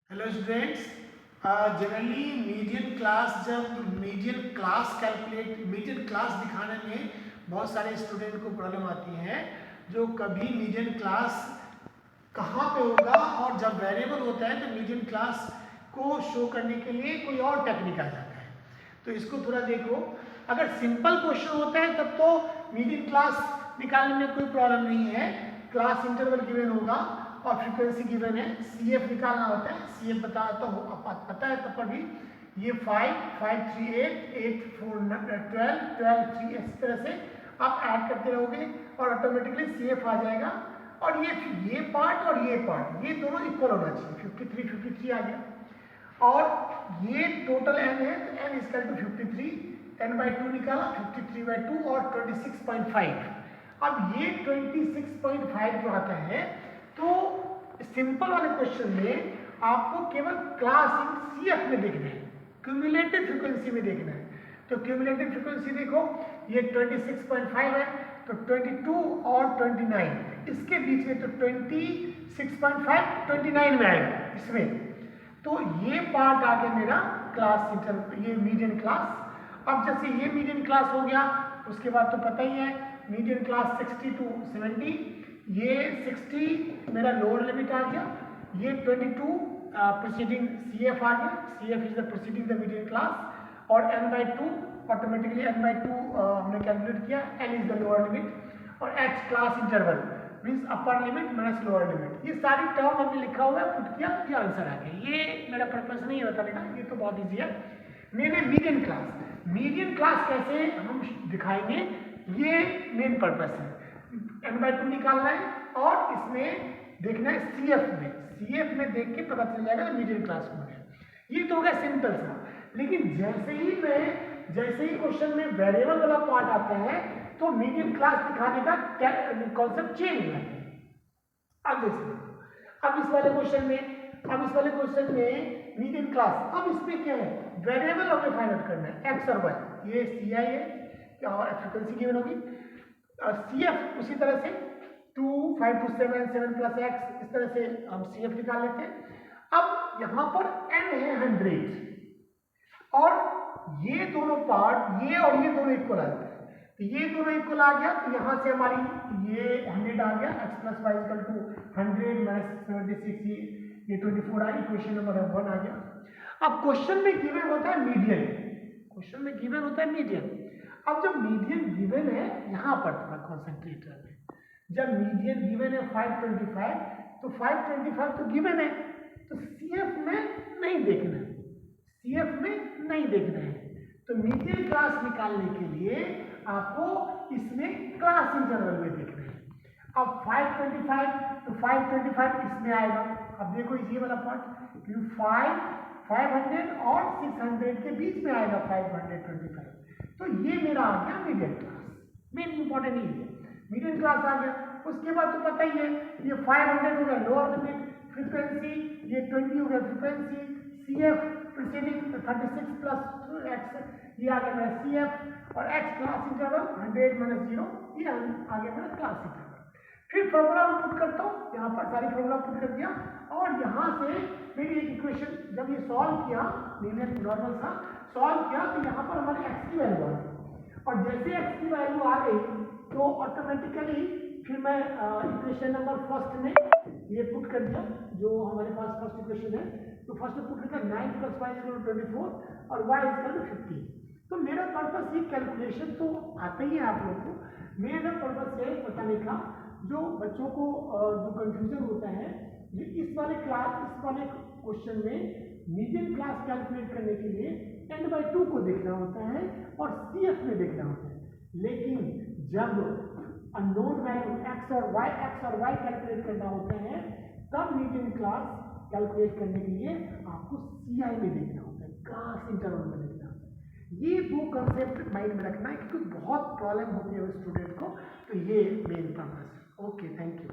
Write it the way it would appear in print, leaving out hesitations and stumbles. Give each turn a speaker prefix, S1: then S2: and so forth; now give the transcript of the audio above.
S1: Hello students, generally median class दिखाने में बहुत सारे स्टूडेंट को प्रॉब्लम आती है। जो कभी मीडियन क्लास कहाँ पे होगा, और जब वेरिएबल होता है तो मीडियन क्लास को शो करने के लिए कोई और टेक्निक आ जाता है। तो इसको थोड़ा देखो। अगर सिंपल क्वेश्चन होता है तब तो मीडियन क्लास निकालने में कोई प्रॉब्लम नहीं है। क्लास इंटरवल गिवन होगा और फ्रीक्वेंसी गिवन है, सीएफ निकालना होता है। सीएफ बताता हूँ, आप पता है तब पर भी। ये 5, 5, 3, 8, 8, 4, 12, 12, 3, इस तरह से आप ऐड करते रहोगे और ऑटोमेटिकली सीएफ आ जाएगा। और ये पार्ट और ये पार्ट, ये दोनों इक्वल होना चाहिए। 53, 53 आ गया। और ये टोटल n है तो n is equal to 53, n/2 निकाला, 53/2 और 26.5। अब ये 26.5 जो आता है, तो सिंपल वाले क्वेश्चन में आपको केवल क्लास इन सीएफ में देखना है, क्यूमुलेटिव फ्रीक्वेंसी में देखना है। तो क्यूमुलेटिव फ्रीक्वेंसी देखो, ये 26.5 है, तो 22 और 29 इसके बीच में, तो 26.5 29 में आएगा इसमें। तो ये पार्ट आ गया मेरा क्लास इंटर, ये मीडियन क्लास। अब जैसे ये मीडियन क्लास हो गया, उसके बाद तो पता ही है मीडियन क्लास 60 to 70। ये 60 मेरा लोअर लिमिट आ गया। ये 22 प्रोसीडिंग सीएफ आ गया। CF is the proceeding the median class. और n/2 ऑटोमेटिकली n/2 हमने कैलकुलेट किया, n is the lower limit. और h class interval means upper limit minus lower limit. ये सारी टर्म हमने लिखा हुआ है, पुट किया, ये आंसर आ गया। ये मेरा पर्पस नहीं है बताने का, ये तो बहुत ईजी है। मैंने मीडियन क्लास कैसे हम दिखाएंगे, ये मेन पर्पस है। n/2 निकालना है और इसमें देखना है सीएफ में देख के पता चल जाएगा मीडियन क्लास कौन है। ये तो हो गया सिंपल सा। लेकिन जैसे ही क्वेश्चन में वेरिएबल वाला पार्ट आता है तो मीडियन क्लास दिखाने का कॉन्सेप्ट चेंज हो जाता है। अब देखो, अब इस वाले क्वेश्चन में मीडियन क्लास, अब इसमें क्या है, वेरिएबल हमें फाइंड आउट करना है, एक्स और वाई। ये सीआई है और फ्रीक्वेंसी गिवन होगी। सीएफ उसी तरह से 2, 5 to 7, 7 plus x, इस तरह से हम सीएफ निकाल लेते हैं। अब यहाँ पर n है 100 और ये दोनों पार्ट, ये और ये दोनों इक्वल आ जाते हैं। तो ये दोनों इक्वल आ गया, तो यहाँ से हमारी ये 100 आ गया, x plus y equal to 100 minus 76, ये 24 आ गई। क्वेश्चन नंबर 1 आ गया। अब क्वेश्चन में गिवन होता है मीडियन। अब जब मीडियन गिवन है, यहाँ पर थोड़ा कॉन्सेंट्रेट करना है। जब मीडियन गिवन है 525, तो 525 तो गिवन है, तो सीएफ में नहीं देखना है। तो मीडियन क्लास निकालने के लिए आपको इसमें क्लास इंटरवल में देखना है। अब 525, तो 525 इसमें आएगा। अब देखो इसी वाला पार्ट, 500 और 600 के बीच में आएगा 525। तो ये मेरा आ गया मीडियन क्लास। मेन इंपॉर्टेंट ये है, मीडियन क्लास आ गया। उसके बाद तो पता ही है, ये 500 हो गया लोअर लिमिट, फ्रीक्वेंसी ये 20 हो गया frequency, CF preceding 36 plus x, ये आ गया मेरा सीएफ, और x क्लास इंटरवल 100 माइनस 0, ये आ गया मेरा क्लास इंटरवल। फिर फॉर्मूला मैं पुट करता हूँ, यहाँ पर सारी फॉर्मूला पुट कर दिया। और यहाँ से मेरी एक इक्वेशन जब ये सॉल्व किया, लीनियर नॉर्मल था, सॉल्व किया, तो यहाँ पर हमारे x की वैल्यू आ गई। और जैसे x की वैल्यू आ गई तो ऑटोमेटिकली फिर मैं इक्वेशन नंबर फर्स्ट में ये पुट कर दिया, जो हमारे पास फर्स्ट इक्वेशन है। तो फर्स्ट में पुट कर 9 + y = 24 और y = 15। तो मेरा पर्पस ये कैलकुलेशन तो आता ही है आप लोगों को। मेरा पर्पस है बताने का, जो बच्चों को जो कंफ्यूजन होता है, जो इस वाले क्वेश्चन में मीडियन क्लास कैलकुलेट करने के लिए n/2 को देखना होता है और सीएफ में देखना होता है। लेकिन जब अननोन वैल्यू x और y कैलकुलेट करना होता है, तब मीडियन क्लास कैलकुलेट करने के लिए आपको सीआई में देखना होता है, क्लास इंटरवल में देखना होता है। ये दो कंसेप्ट माइंड में रखना है, क्योंकि बहुत प्रॉब्लम होती है स्टूडेंट को। तो ये मेन पर्पस है। Okay, thank you.